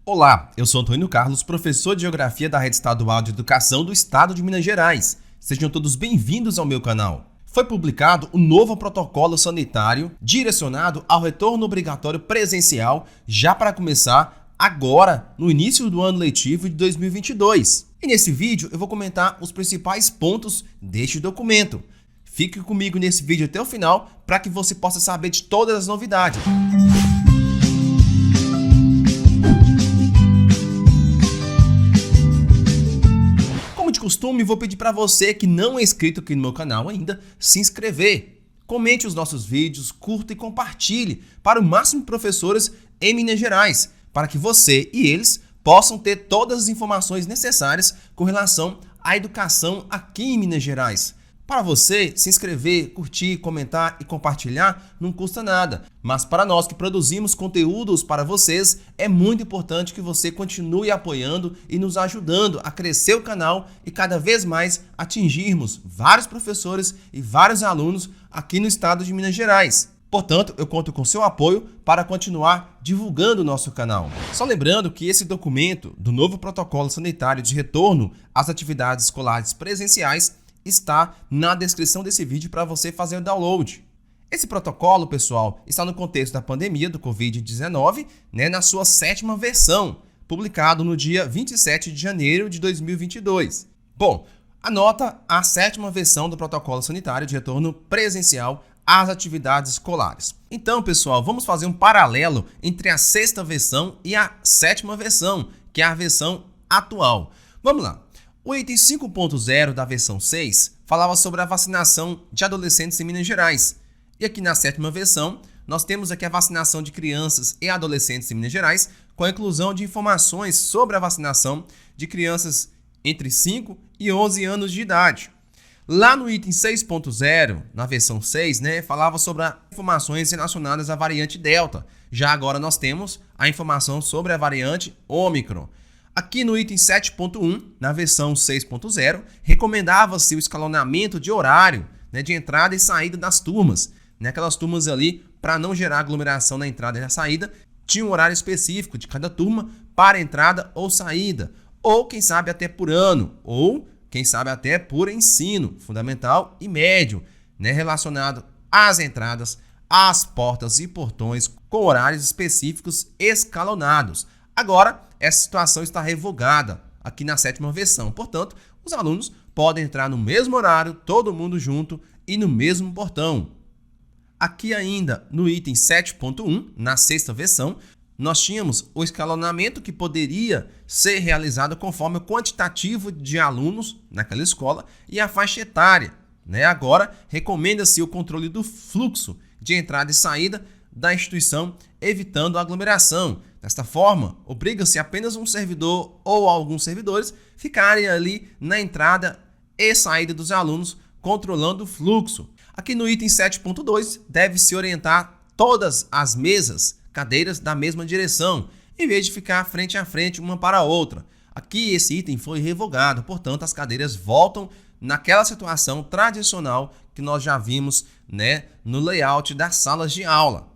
Olá, eu sou Antônio Carlos, professor de Geografia da Rede Estadual de Educação do Estado de Minas Gerais. Sejam todos bem-vindos ao meu canal. Foi publicado o novo protocolo sanitário direcionado ao retorno obrigatório presencial, já para começar agora, no início do ano letivo de 2022. E nesse vídeo eu vou comentar os principais pontos deste documento. Fique comigo nesse vídeo até o final para que você possa saber de todas as novidades. De costume, vou pedir para você que não é inscrito aqui no meu canal ainda, se inscrever. Comente os nossos vídeos, curta e compartilhe para o máximo de professores em Minas Gerais, para que você e eles possam ter todas as informações necessárias com relação à educação aqui em Minas Gerais. Para você se inscrever, curtir, comentar e compartilhar não custa nada, mas para nós que produzimos conteúdos para vocês, é muito importante que você continue apoiando e nos ajudando a crescer o canal e cada vez mais atingirmos vários professores e vários alunos aqui no estado de Minas Gerais. Portanto, eu conto com seu apoio para continuar divulgando o nosso canal. Só lembrando que esse documento do novo protocolo sanitário de retorno às atividades escolares presenciais está na descrição desse vídeo para você fazer o download. Esse protocolo, pessoal, está no contexto da pandemia do Covid-19, na sua 7ª versão, publicado no dia 27 de janeiro de 2022. Bom, anota a 7ª versão do protocolo sanitário de retorno presencial às atividades escolares. Então, pessoal, vamos fazer um paralelo entre a 6ª versão e a 7ª versão, que é a versão atual. Vamos lá. O item 5.0 da versão 6 falava sobre a vacinação de adolescentes em Minas Gerais. E aqui na 7ª versão, nós temos aqui a vacinação de crianças e adolescentes em Minas Gerais, com a inclusão de informações sobre a vacinação de crianças entre 5 e 11 anos de idade. Lá no item 6.0, na versão 6, falava sobre as informações relacionadas à variante Delta. Já agora nós temos a informação sobre a variante Ômicron. Aqui no item 7.1, na versão 6.0, recomendava-se o escalonamento de horário de entrada e saída das turmas. Aquelas turmas ali, para não gerar aglomeração na entrada e na saída, tinha um horário específico de cada turma para entrada ou saída. Ou, quem sabe, até por ano. Ou, quem sabe, até por ensino fundamental e médio, relacionado às entradas, às portas e portões com horários específicos escalonados. Agora, essa situação está revogada aqui na 7ª versão. Portanto, os alunos podem entrar no mesmo horário, todo mundo junto e no mesmo portão. Aqui ainda no item 7.1, na 6ª versão, nós tínhamos o escalonamento que poderia ser realizado conforme o quantitativo de alunos naquela escola e a faixa etária. Agora, recomenda-se o controle do fluxo de entrada e saída da instituição, evitando a aglomeração. Desta forma, obriga-se apenas um servidor ou alguns servidores ficarem ali na entrada e saída dos alunos, controlando o fluxo. Aqui no item 7.2, deve-se orientar todas as mesas, cadeiras da mesma direção, em vez de ficar frente a frente uma para a outra. Aqui esse item foi revogado, portanto as cadeiras voltam naquela situação tradicional que nós já vimos no layout das salas de aula.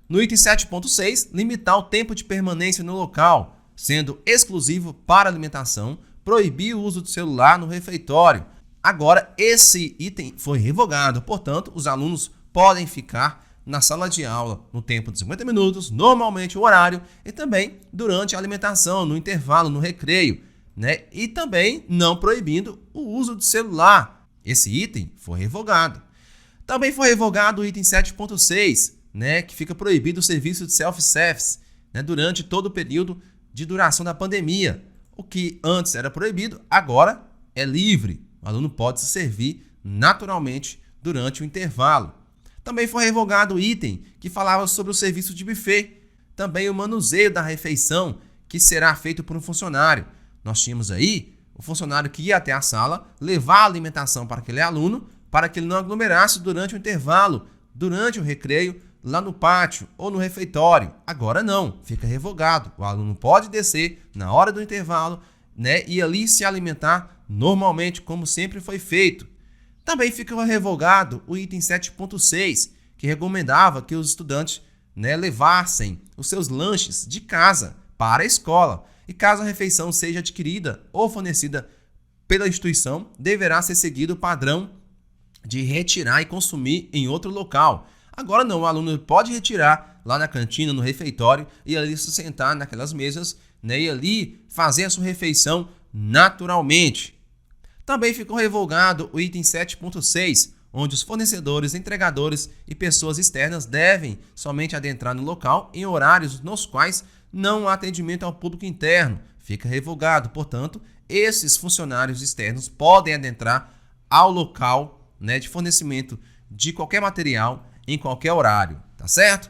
No item 7.6, limitar o tempo de permanência no local, sendo exclusivo para alimentação, proibir o uso do celular no refeitório. Agora, esse item foi revogado, portanto, os alunos podem ficar na sala de aula no tempo de 50 minutos, normalmente o horário, e também durante a alimentação, no intervalo, no recreio, e também não proibindo o uso do celular. Esse item foi revogado. Também foi revogado o item 7.6, que fica proibido o serviço de self-service durante todo o período de duração da pandemia. O que antes era proibido, agora é livre. O aluno pode se servir naturalmente durante o intervalo. Também foi revogado o item que falava sobre o serviço de buffet, também o manuseio da refeição, que será feito por um funcionário. Nós tínhamos aí o funcionário que ia até a sala, levar a alimentação para aquele aluno, para que ele não aglomerasse durante o intervalo, durante o recreio, lá no pátio ou no refeitório. Agora não, fica revogado. O aluno pode descer na hora do intervalo, e ali se alimentar normalmente, como sempre foi feito. Também fica revogado o item 7.6, que recomendava que os estudantes levassem os seus lanches de casa para a escola. E caso a refeição seja adquirida ou fornecida pela instituição, deverá ser seguido o padrão de retirar e consumir em outro local. Agora não, o aluno pode retirar lá na cantina, no refeitório, e ali se sentar naquelas mesas, né, e ali fazer a sua refeição naturalmente. Também ficou revogado o item 7.6, onde os fornecedores, entregadores e pessoas externas devem somente adentrar no local em horários nos quais não há atendimento ao público interno. Fica revogado, portanto, esses funcionários externos podem adentrar ao local, né, de fornecimento de qualquer material em qualquer horário, tá certo?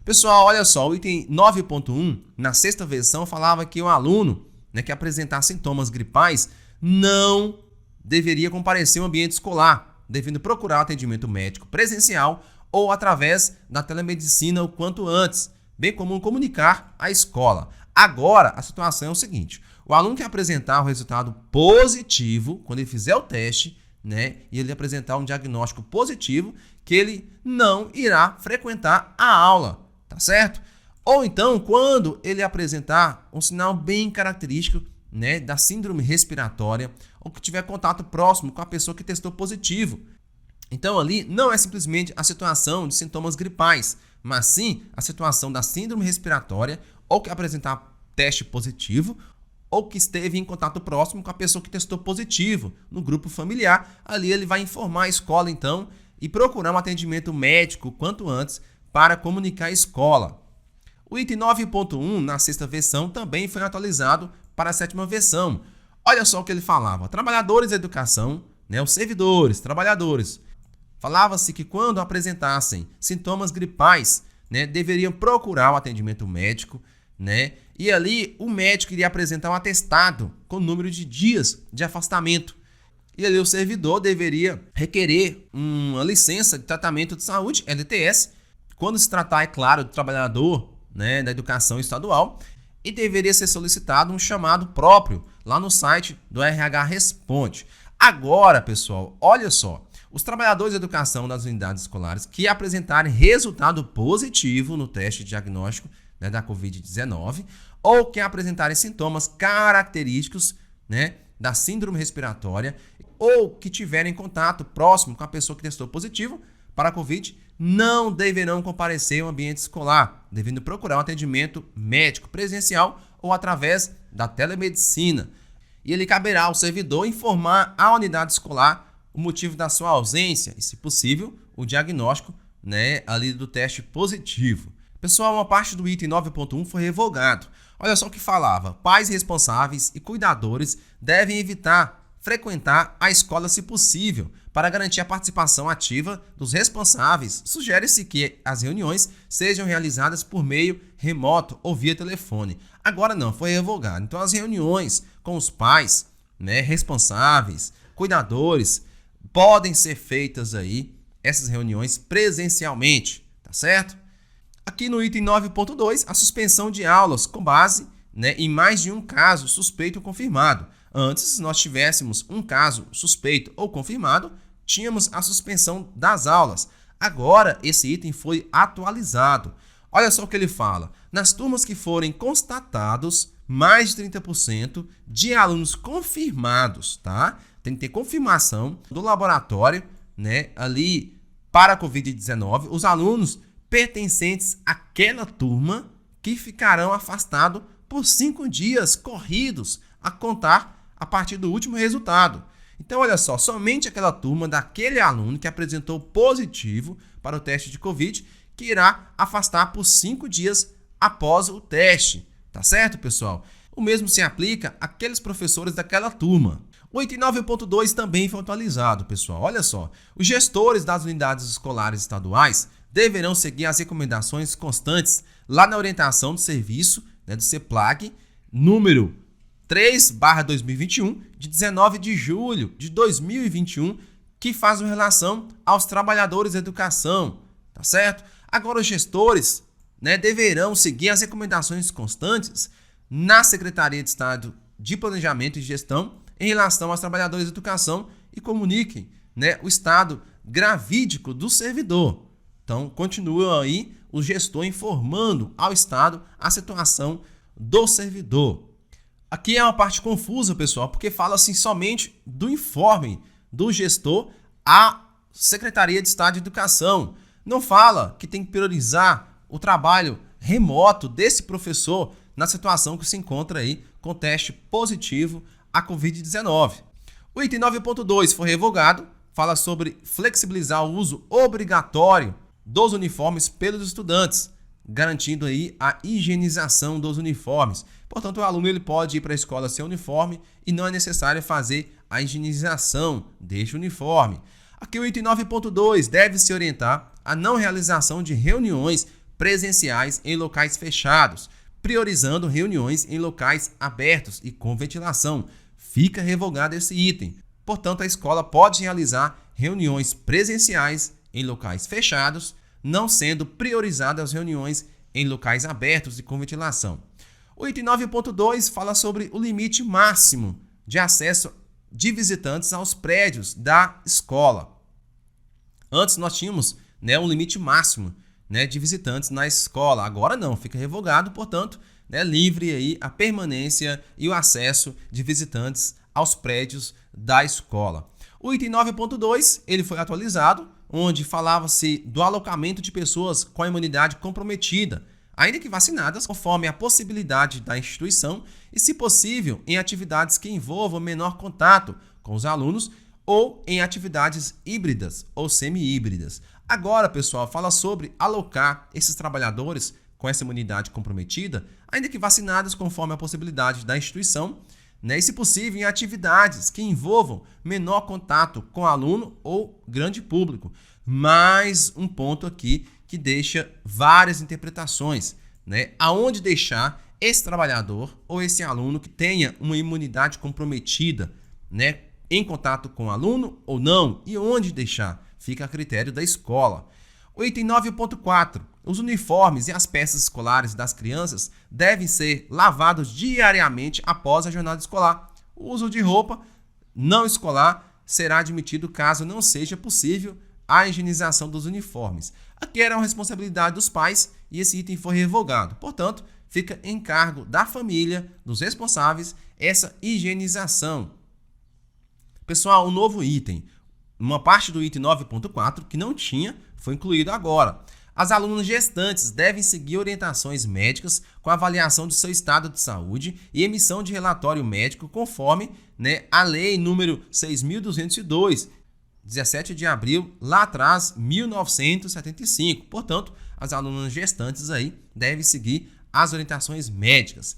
Pessoal, olha só, o item 9.1, na sexta versão, falava que o aluno, né, que apresentar sintomas gripais não deveria comparecer ao ambiente escolar, devendo procurar atendimento médico presencial ou através da telemedicina o quanto antes, bem como comunicar à escola. Agora, a situação é o seguinte: o aluno que apresentar o resultado positivo, quando ele fizer o teste, né, e ele apresentar um diagnóstico positivo, que ele não irá frequentar a aula, tá certo? Ou então, quando ele apresentar um sinal bem característico, né, da síndrome respiratória, ou que tiver contato próximo com a pessoa que testou positivo. Então, ali não é simplesmente a situação de sintomas gripais, mas sim a situação da síndrome respiratória, ou que apresentar teste positivo, ou que esteve em contato próximo com a pessoa que testou positivo no grupo familiar. Ali ele vai informar a escola, então, e procurar um atendimento médico quanto antes para comunicar à escola. O item 9.1, na sexta versão, também foi atualizado para a sétima versão. Olha só o que ele falava: trabalhadores da educação, né, os servidores, trabalhadores. Falava-se que quando apresentassem sintomas gripais, né, deveriam procurar o atendimento médico, né, e ali o médico iria apresentar um atestado com o número de dias de afastamento. E ali o servidor deveria requerer uma licença de tratamento de saúde, LTS, quando se tratar, é claro, do trabalhador, né, da educação estadual, e deveria ser solicitado um chamado próprio lá no site do RH Responde. Agora, pessoal, olha só, os trabalhadores de educação das unidades escolares que apresentarem resultado positivo no teste diagnóstico, né, da Covid-19, ou que apresentarem sintomas característicos, né, da síndrome respiratória, ou que tiverem contato próximo com a pessoa que testou positivo para a Covid, não deverão comparecer ao ambiente escolar, devendo procurar um atendimento médico presencial ou através da telemedicina. E ele caberá ao servidor informar à unidade escolar o motivo da sua ausência e, se possível, o diagnóstico, né, ali do teste positivo. Pessoal, uma parte do item 9.1 foi revogado. Olha só o que falava: pais responsáveis e cuidadores devem evitar frequentar a escola se possível, para garantir a participação ativa dos responsáveis. Sugere-se que as reuniões sejam realizadas por meio remoto ou via telefone. Agora não, foi revogado. Então as reuniões com os pais, né, responsáveis, cuidadores, podem ser feitas aí, essas reuniões presencialmente, tá certo? Aqui no item 9.2, a suspensão de aulas com base, né, em mais de um caso suspeito ou confirmado. Antes, se nós tivéssemos um caso suspeito ou confirmado, tínhamos a suspensão das aulas. Agora, esse item foi atualizado. Olha só o que ele fala: nas turmas que forem constatados mais de 30% de alunos confirmados, tá? Tem que ter confirmação do laboratório, né, ali para a Covid-19, os alunos pertencentes àquela turma que ficarão afastados por 5 dias corridos, a contar a partir do último resultado. Então, olha só, somente aquela turma daquele aluno que apresentou positivo para o teste de Covid que irá afastar por 5 dias após o teste. Tá certo, pessoal? O mesmo se aplica àqueles professores daquela turma. O item 9.2 também foi atualizado, pessoal. Olha só, os gestores das unidades escolares estaduais deverão seguir as recomendações constantes lá na orientação do serviço, né, do CEPLAG, número 3/2021, de 19 de julho de 2021, que faz relação aos trabalhadores da educação, tá certo? Agora, os gestores, né, deverão seguir as recomendações constantes na Secretaria de Estado de Planejamento e Gestão em relação aos trabalhadores da educação e comuniquem, né, o estado gravídico do servidor. Então, continua aí o gestor informando ao Estado a situação do servidor. Aqui é uma parte confusa, pessoal, porque fala-se somente do informe do gestor à Secretaria de Estado de Educação. Não fala que tem que priorizar o trabalho remoto desse professor na situação que se encontra aí com teste positivo à Covid-19. O item 9.2 foi revogado, fala sobre flexibilizar o uso obrigatório dos uniformes pelos estudantes, garantindo aí a higienização dos uniformes. Portanto, o aluno ele pode ir para a escola sem uniforme e não é necessário fazer a higienização deste uniforme. Aqui o item 9.2 deve se orientar a não realização de reuniões presenciais em locais fechados, priorizando reuniões em locais abertos e com ventilação. Fica revogado esse item. Portanto, a escola pode realizar reuniões presenciais em locais fechados, não sendo priorizadas as reuniões em locais abertos e com ventilação. O item 9.2 fala sobre o limite máximo de acesso de visitantes aos prédios da escola. Antes nós tínhamos um limite máximo de visitantes na escola. Agora não, fica revogado, portanto, livre aí a permanência e o acesso de visitantes aos prédios da escola. O item 9.2 ele foi atualizado, onde falava-se do alocamento de pessoas com a imunidade comprometida, ainda que vacinadas, conforme a possibilidade da instituição e, se possível, em atividades que envolvam menor contato com os alunos ou em atividades híbridas ou semi-híbridas. Agora, pessoal, fala sobre alocar esses trabalhadores com essa imunidade comprometida, ainda que vacinados, conforme a possibilidade da instituição, e, se possível, em atividades que envolvam menor contato com aluno ou grande público. Mais um ponto aqui que deixa várias interpretações, aonde deixar esse trabalhador ou esse aluno que tenha uma imunidade comprometida, em contato com o aluno ou não, e onde deixar, fica a critério da escola. O item 9.4. Os uniformes e as peças escolares das crianças devem ser lavados diariamente após a jornada escolar. O uso de roupa não escolar será admitido caso não seja possível a higienização dos uniformes. Aqui era uma responsabilidade dos pais e esse item foi revogado. Portanto, fica em cargo da família, dos responsáveis, essa higienização. Pessoal, um novo item. Uma parte do item 9.4 que não tinha foi incluído agora. As alunas gestantes devem seguir orientações médicas com avaliação do seu estado de saúde e emissão de relatório médico conforme a lei número 6.202, 17 de abril, lá atrás, 1975. Portanto, as alunas gestantes aí devem seguir as orientações médicas.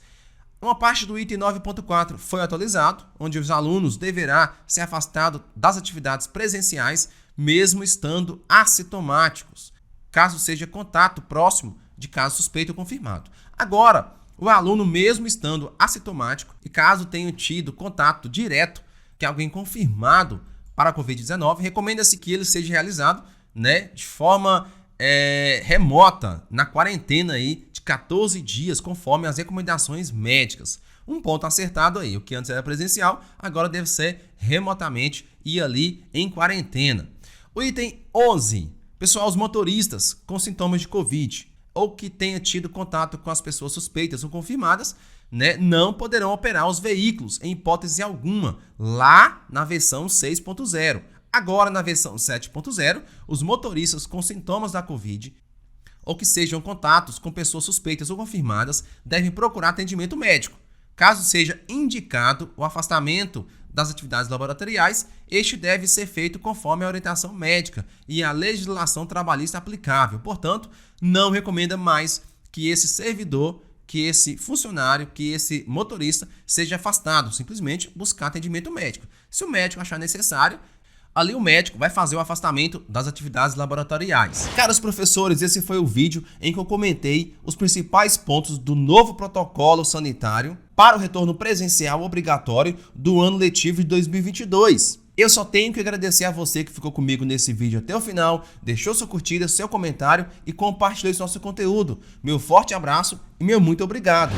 Uma parte do item 9.4 foi atualizado, onde os alunos deverão ser afastados das atividades presenciais, mesmo estando assintomáticos, caso seja contato próximo de caso suspeito ou confirmado. Agora, o aluno, mesmo estando assintomático e caso tenha tido contato direto com alguém confirmado para a Covid-19, recomenda-se que ele seja realizado de forma remota, na quarentena aí de 14 dias, conforme as recomendações médicas. Um ponto acertado aí, o que antes era presencial, agora deve ser remotamente e ali em quarentena. O item 11. Pessoal, os motoristas com sintomas de Covid ou que tenha tido contato com as pessoas suspeitas ou confirmadas, não poderão operar os veículos em hipótese alguma, lá na versão 6.0. Agora, na versão 7.0, os motoristas com sintomas da Covid ou que sejam contatos com pessoas suspeitas ou confirmadas devem procurar atendimento médico. Caso seja indicado o afastamento das atividades laboratoriais, este deve ser feito conforme a orientação médica e a legislação trabalhista aplicável. Portanto, não recomenda mais que esse servidor, que esse funcionário, que esse motorista seja afastado, simplesmente buscar atendimento médico. Se o médico achar necessário, ali o médico vai fazer o afastamento das atividades laboratoriais. Caros professores, esse foi o vídeo em que eu comentei os principais pontos do novo protocolo sanitário para o retorno presencial obrigatório do ano letivo de 2022. Eu só tenho que agradecer a você que ficou comigo nesse vídeo até o final, deixou sua curtida, seu comentário e compartilhou esse nosso conteúdo. Meu forte abraço e meu muito obrigado.